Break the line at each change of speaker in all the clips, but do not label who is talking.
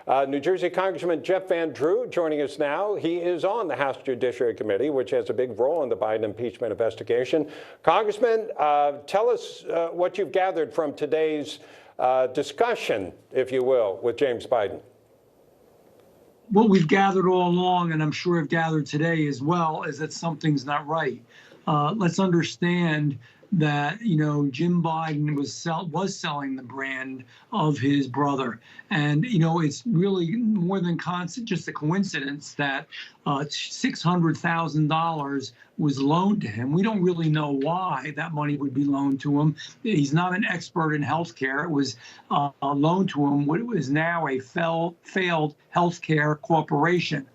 New Jersey Congressman Jeff Van Drew joining us now. He is on the House Judiciary Committee, which has a big role in the Biden impeachment investigation. Congressman, tell us what you've gathered from today's discussion, if you will, with James Biden.
What we've gathered all along, and I'm sure have gathered today as well, is that something's not right. Let's understand that Jim Biden was selling the brand of his brother, and it's really more than just a coincidence that $600,000 was loaned to him. We don't really know why that money would be loaned to him. He's not an expert in healthcare. It was loaned to him what is now a failed healthcare corporation.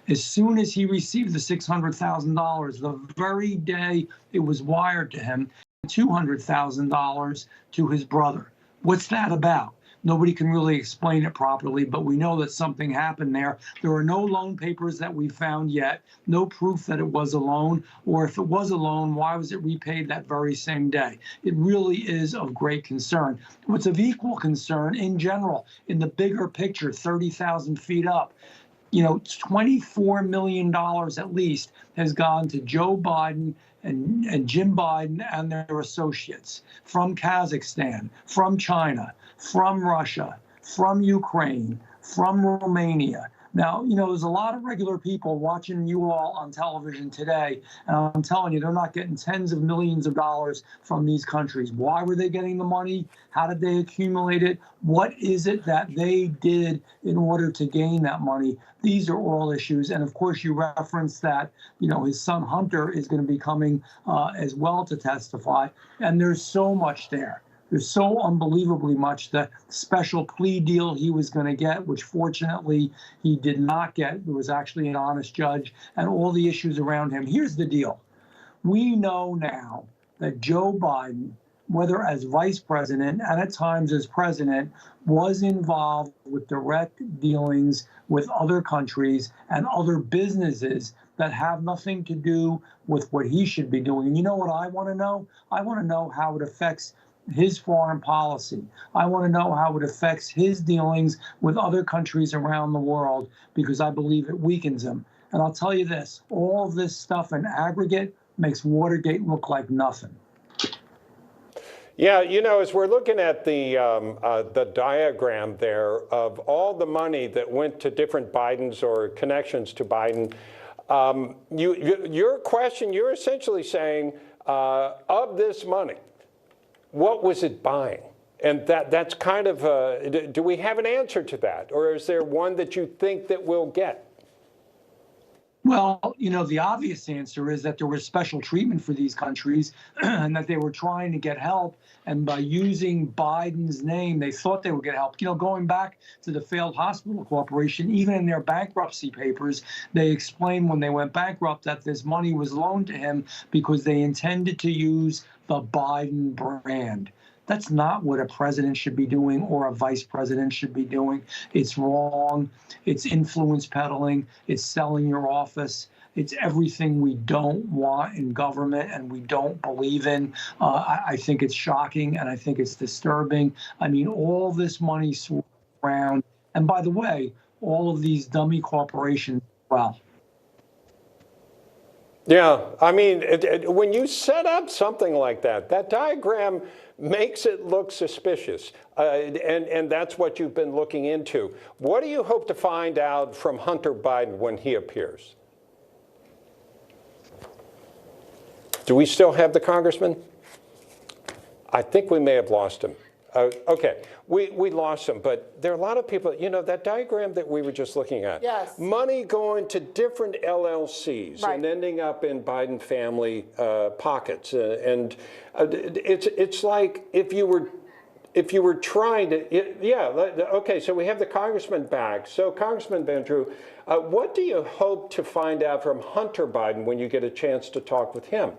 As soon as he received the $600,000, the very day it was wired to him, $200,000 to his brother. What's that about? Nobody can really explain it properly, but we know that something happened there. There are no loan papers that we found yet, no proof that it was a loan, or if it was a loan, why was it repaid that very same day? It really is of great concern. What's of equal concern in general, in the bigger picture, 30,000 feet up, $24 million at least has gone to Joe Biden and Jim Biden and their associates from Kazakhstan, from China, from Russia, from Ukraine, from Romania. Now, there's a lot of regular people watching you all on television today, and I'm telling you, they're not getting tens of millions of dollars from these countries. Why were they getting the money? How did they accumulate it? What is it that they did in order to gain that money? These are all issues. And of course, you referenced that, his son Hunter is going to be coming as well to testify. And there's so much there. There's so unbelievably much. The special plea deal he was going to get, which fortunately he did not get. There was actually an honest judge, and all the issues around him. Here's the deal. We know now that Joe Biden, whether as vice president and at times as president, was involved with direct dealings with other countries and other businesses that have nothing to do with what he should be doing. And you know what I want to know? I want to know how it affects his foreign policy. I want to know how it affects his dealings with other countries around the world, because I believe it weakens him. And I'll tell you this, all this stuff in aggregate makes Watergate look like nothing.
Yeah, as we're looking at the diagram there of all the money that went to different Bidens or connections to Biden, your question, you're essentially saying of this money, what was it buying? And that's kind of, do we have an answer to that? Or is there one that you think that we'll get?
Well, the obvious answer is that there was special treatment for these countries and that they were trying to get help. And by using Biden's name, they thought they would get help. Going back to the failed hospital corporation, even in their bankruptcy papers, they explained when they went bankrupt that this money was loaned to him because they intended to use the Biden brand. That's not what a president should be doing or a vice president should be doing. It's wrong. It's influence peddling. It's selling your office. It's everything we don't want in government and we don't believe in. I think it's shocking and I think it's disturbing. I mean, all this money swirls around. And by the way, all of these dummy corporations, well.
Yeah, I mean, when you set up something like that, that diagram makes it look suspicious, and that's what you've been looking into. What do you hope to find out from Hunter Biden when he appears? Do we still have the congressman? I think we may have lost him. Okay, we lost him, but there are a lot of people, that diagram that we were just looking at.
Yes.
Money going to different LLCs and ending up in Biden family pockets. And it's like if you were trying to, okay, so we have the congressman back. So Congressman Van Drew, what do you hope to find out from Hunter Biden when you get a chance to talk with him?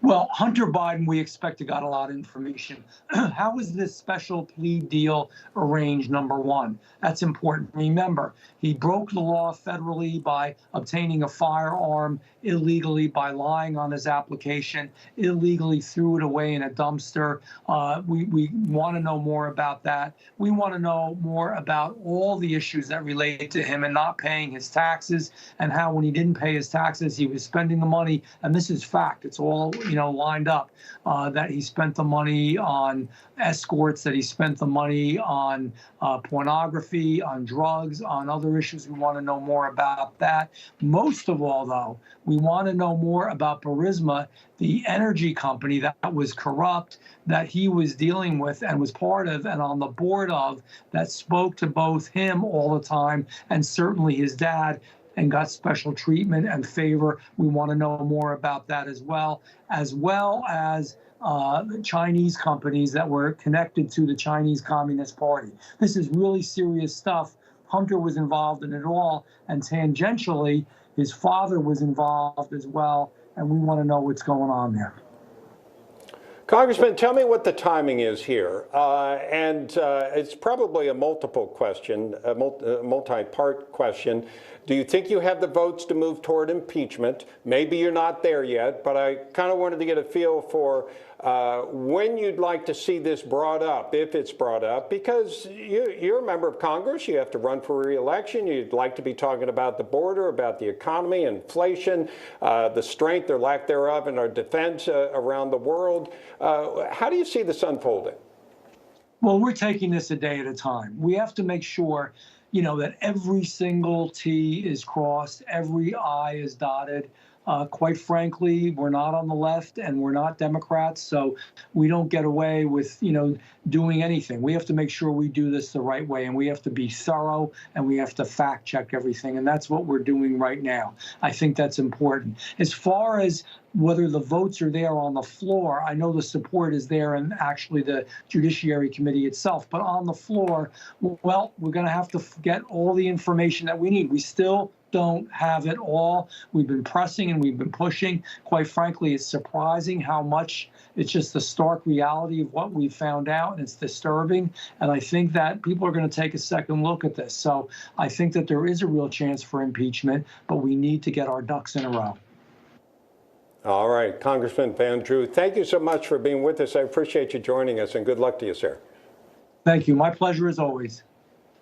Well, Hunter Biden, we expect, got a lot of information. How is this special plea deal arranged, number one? That's important. Remember, he broke the law federally by obtaining a firearm illegally, by lying on his application, illegally threw it away in a dumpster. We want to know more about that. We want to know more about all the issues that relate to him and not paying his taxes, and how when he didn't pay his taxes, he was spending the money. And this is fact. It's all lined up, that he spent the money on escorts, that he spent the money on pornography, on drugs, on other issues. We want to know more about that. Most of all, though, we want to know more about Burisma, the energy company that was corrupt, that he was dealing with and was part of and on the board of, that spoke to both him all the time and certainly his dad, and got special treatment and favor. We want to know more about that as well as the Chinese companies that were connected to the Chinese Communist Party. This is really serious stuff. Hunter was involved in it all, and tangentially, his father was involved as well, and we want to know what's going on there.
Congressman, tell me what the timing is here. It's probably a multiple question, a multi-part question. Do you think you have the votes to move toward impeachment? Maybe you're not there yet, but I kind of wanted to get a feel for when you'd like to see this brought up, if it's brought up, because you're a member of Congress, you have to run for re-election, you'd like to be talking about the border, about the economy, inflation, the strength or lack thereof in our defense around the world. How do you see this unfolding?
Well, we're taking this a day at a time. We have to make sure, that every single T is crossed, every I is dotted. Quite frankly, we're not on the left and we're not Democrats, so we don't get away with, doing anything. We have to make sure we do this the right way, and we have to be thorough, and we have to fact check everything, and that's what we're doing right now. I think that's important. As far as whether the votes are there on the floor, I know the support is there in actually the Judiciary Committee itself, but on the floor, well, we're going to have to get all the information that we need. We still don't have it all. We've been pressing and we've been pushing. Quite frankly, it's surprising how much. It's just the stark reality of what we found out, and it's disturbing. And I think that people are going to take a second look at this. So I think that there is a real chance for impeachment, but we need to get our ducks in a row.
All right, Congressman Van Drew, thank you so much for being with us. I appreciate you joining us, and good luck to you, sir.
Thank you. My pleasure as always.